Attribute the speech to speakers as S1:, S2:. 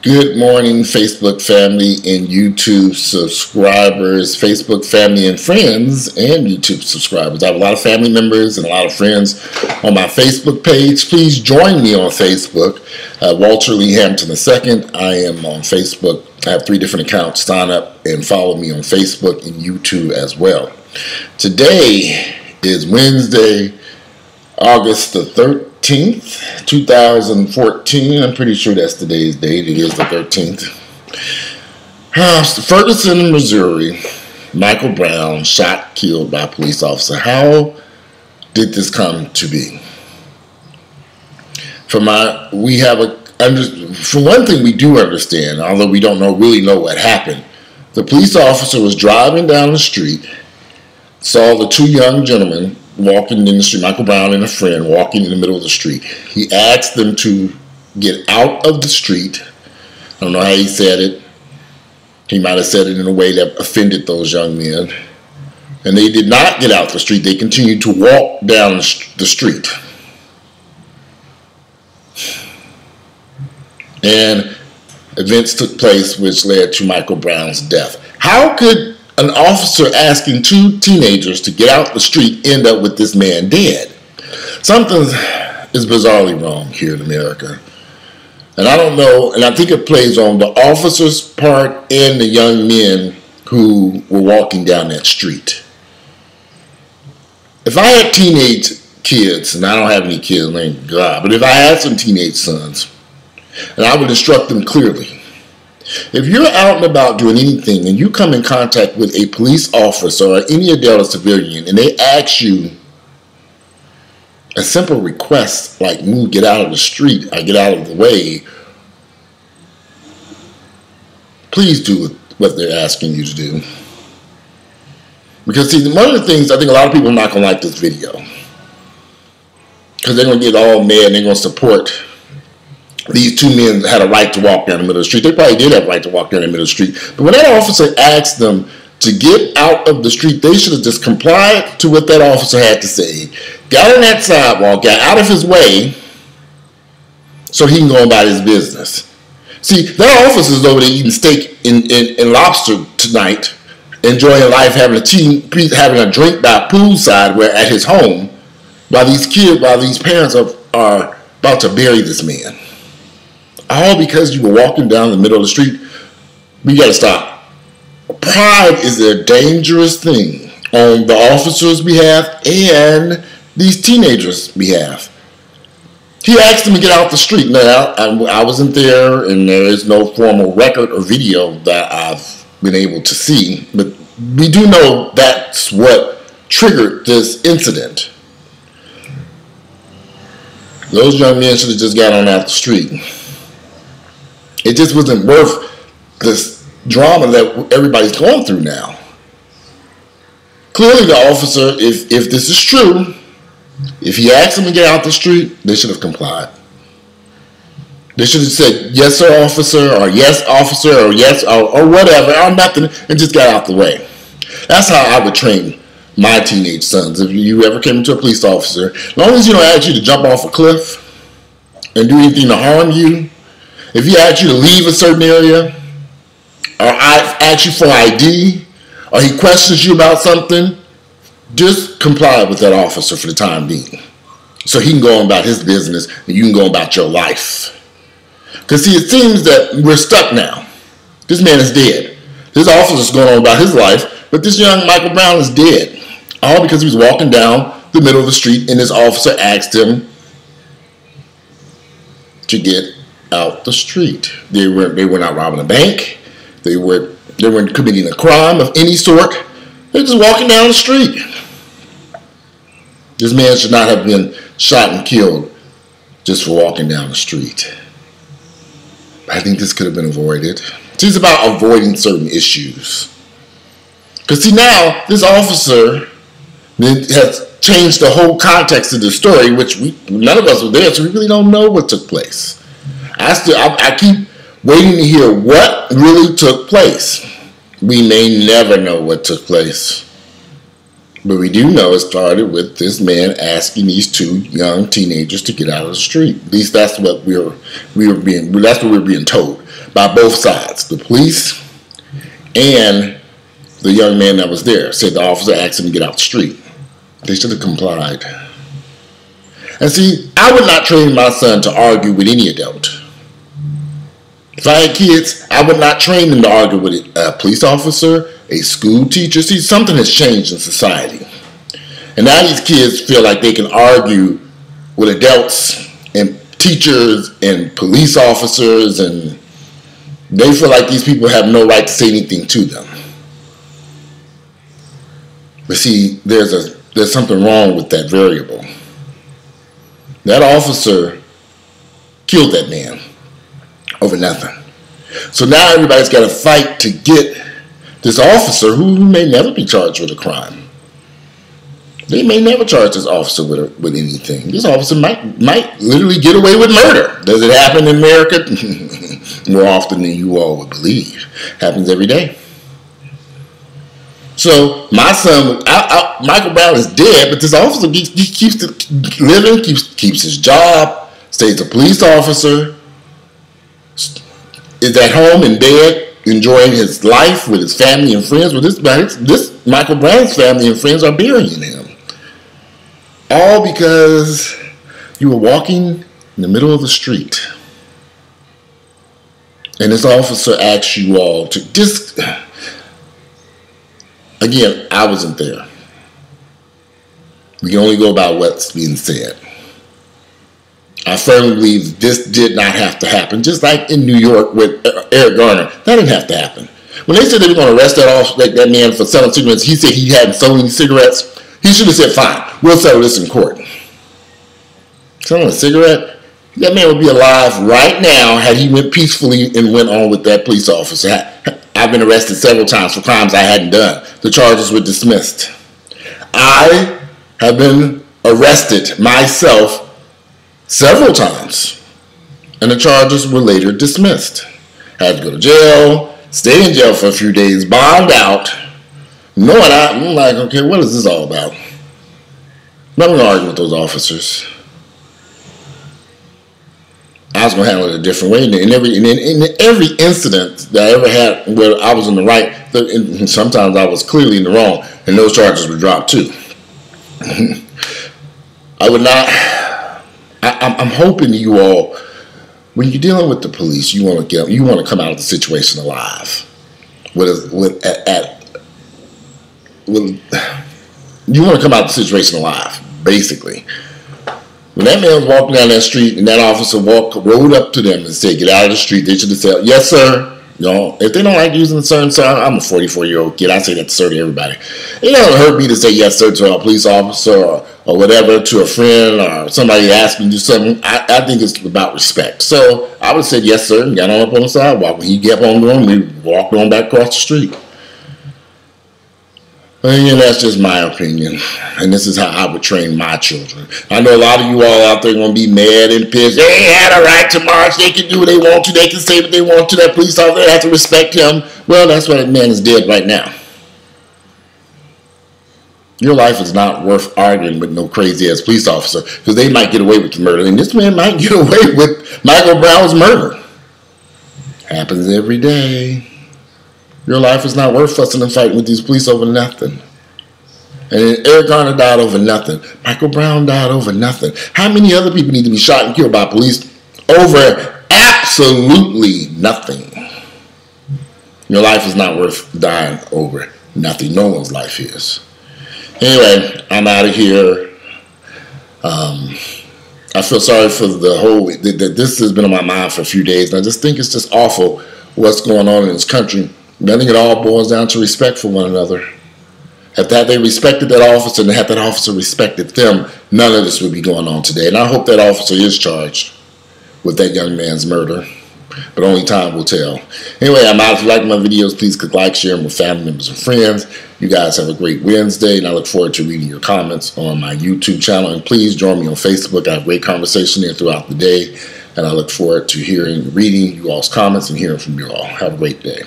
S1: Good morning, Facebook family and YouTube subscribers, Facebook family and friends, and YouTube subscribers. I have a lot of family members and a lot of friends on my Facebook page. Please join me on Facebook, Walter Lee Hampton II. I am on Facebook. I have 3 different accounts. Sign up and follow me on Facebook and YouTube as well. Today is Wednesday, August the 13th, 2014. I'm pretty sure that's today's date. It is the 13th. Ferguson, Missouri. Michael Brown shot, killed by a police officer. How did this come to be? For one thing, we do understand, although we don't really know what happened. The police officer was driving down the street, saw the 2 young gentlemen walking in the street, Michael Brown and a friend walking in the middle of the street. He asked them to get out of the street. I don't know how he said it. He might have said it in a way that offended those young men. And they did not get out the street. They continued to walk down the street. And events took place which led to Michael Brown's death. How could an officer asking 2 teenagers to get out the street end up with this man dead? Something is bizarrely wrong here in America. And I don't know, and I think it plays on the officer's part and the young men who were walking down that street. If I had teenage kids, and I don't have any kids, thank God, but if I had some teenage sons, and I would instruct them clearly, if you're out and about doing anything and you come in contact with a police officer or any adult or civilian and they ask you a simple request like move, get out of the street, or get out of the way, please do what they're asking you to do. Because see, one of the things, I think a lot of people are not going to like this video because they're going to get all mad and they're going to support these 2 men had a right to walk down the middle of the street. They probably did have a right to walk down the middle of the street. But when that officer asked them to get out of the street, they should have just complied to what that officer had to say. Got on that sidewalk, got out of his way so he can go about his business. See, that officer's over there eating steak and lobster tonight, enjoying life, having a drink by poolside where at his home, while these parents are about to bury this man. All because you were walking down the middle of the street. We got to stop. Pride is a dangerous thing on the officer's behalf and these teenagers' behalf. He asked them to get out the street. Now, I wasn't there, and there is no formal record or video that I've been able to see, but we do know that's what triggered this incident. Those young men should have just got on out the street. It just wasn't worth this drama that everybody's going through now. Clearly the officer, if this is true, if he asked them to get out the street, they should have complied. They should have said, yes, sir, officer, or yes, officer, or yes, or whatever, or nothing, and just got out the way. That's how I would train my teenage sons. If you ever came into a police officer, as long as you don't ask you to jump off a cliff and do anything to harm you, if he asks you to leave a certain area, or I ask you for ID, or he questions you about something, just comply with that officer for the time being. So he can go on about his business and you can go about your life. Because see, it seems that we're stuck now. This man is dead. This officer's going on about his life, but this young Michael Brown is dead. All because he was walking down the middle of the street and this officer asked him to get out the street. They were not robbing a bank. They weren't committing a crime of any sort. They're just walking down the street. This man should not have been shot and killed just for walking down the street. I think this could have been avoided. See, it's about avoiding certain issues. Because see, now this officer has changed the whole context of the story, which none of us were there, so we really don't know what took place. I keep waiting to hear what really took place. We may never know what took place. But we do know it started with this man asking these two young teenagers to get out of the street. At least that's what we're being told by both sides. The police and the young man that was there said the officer asked him to get out the street. They should have complied. And see, I would not train my son to argue with any adult. If I had kids, I would not train them to argue with a police officer, a school teacher. See, something has changed in society. And now these kids feel like they can argue with adults and teachers and police officers, and they feel like these people have no right to say anything to them. But see, there's something wrong with that variable. That officer killed that man over nothing. So now everybody's got to fight to get this officer who may never be charged with a crime. They may never charge this officer with anything. This officer might literally get away with murder. Does it happen in America? More often than you all would believe. Happens every day. So my son, Michael Brown is dead, but this officer he keeps living, keeps his job, stays a police officer, is at home in bed, enjoying his life with his family and friends. Well, this Michael Brown's family and friends are burying him. All because you were walking in the middle of the street. And this officer asks you all to just... Again, I wasn't there. We can only go by what's being said. I firmly believe this did not have to happen. Just like in New York with Eric Garner, that didn't have to happen. When they said they were going to arrest that man for selling cigarettes, he said he hadn't sold any cigarettes. He should have said, fine, we'll settle this in court. Selling a cigarette? That man would be alive right now had he went peacefully and went on with that police officer. I've been arrested several times for crimes I hadn't done. The charges were dismissed. I have been arrested myself several times, and the charges were later dismissed. Had to go to jail, stay in jail for a few days, bond out. Knowing I'm like, okay, what is this all about? I'm not going to argue with those officers. I was going to handle it a different way. In every incident that I ever had where I was in the right, and sometimes I was clearly in the wrong, and those charges were dropped too. I would not... I'm hoping you all, when you're dealing with the police, you want to come out of the situation alive. You want to come out of the situation alive, basically. When that man was walking down that street and that officer rode up to them and said, "Get out of the street," they should have said, "Yes, sir." You know, if they don't like using the certain sir, I'm a 44-year-old kid. I say that to sir to everybody. It doesn't hurt me to say yes, sir, to a police officer or whatever, to a friend or somebody asking you to do something. I think it's about respect. So I would say yes, sir, and got on up on the sidewalk. When he kept on going, we walked on back across the street. And that's just my opinion. And this is how I would train my children. I know a lot of you all out there are going to be mad and pissed. They had a right to march. They can do what they want to. They can say what they want to. That police officer has to respect him. Well, that's why that man is dead right now. Your life is not worth arguing with no crazy-ass police officer because they might get away with the murder. And this man might get away with Michael Brown's murder. Happens every day. Your life is not worth fussing and fighting with these police over nothing. And Eric Garner died over nothing. Michael Brown died over nothing. How many other people need to be shot and killed by police over absolutely nothing? Your life is not worth dying over nothing. No one's life is. Anyway, I'm out of here. I feel sorry for the whole... This has been on my mind for a few days, and I just think it's just awful what's going on in this country. I think it all boils down to respect for one another. If they respected that officer and had that officer respected them, none of this would be going on today. And I hope that officer is charged with that young man's murder. But only time will tell. Anyway, I'm out. If you like my videos, please click like, share them with family members and friends. You guys have a great Wednesday, and I look forward to reading your comments on my YouTube channel. And please join me on Facebook. I have great conversation there throughout the day. And I look forward to reading you all's comments and hearing from you all. Have a great day.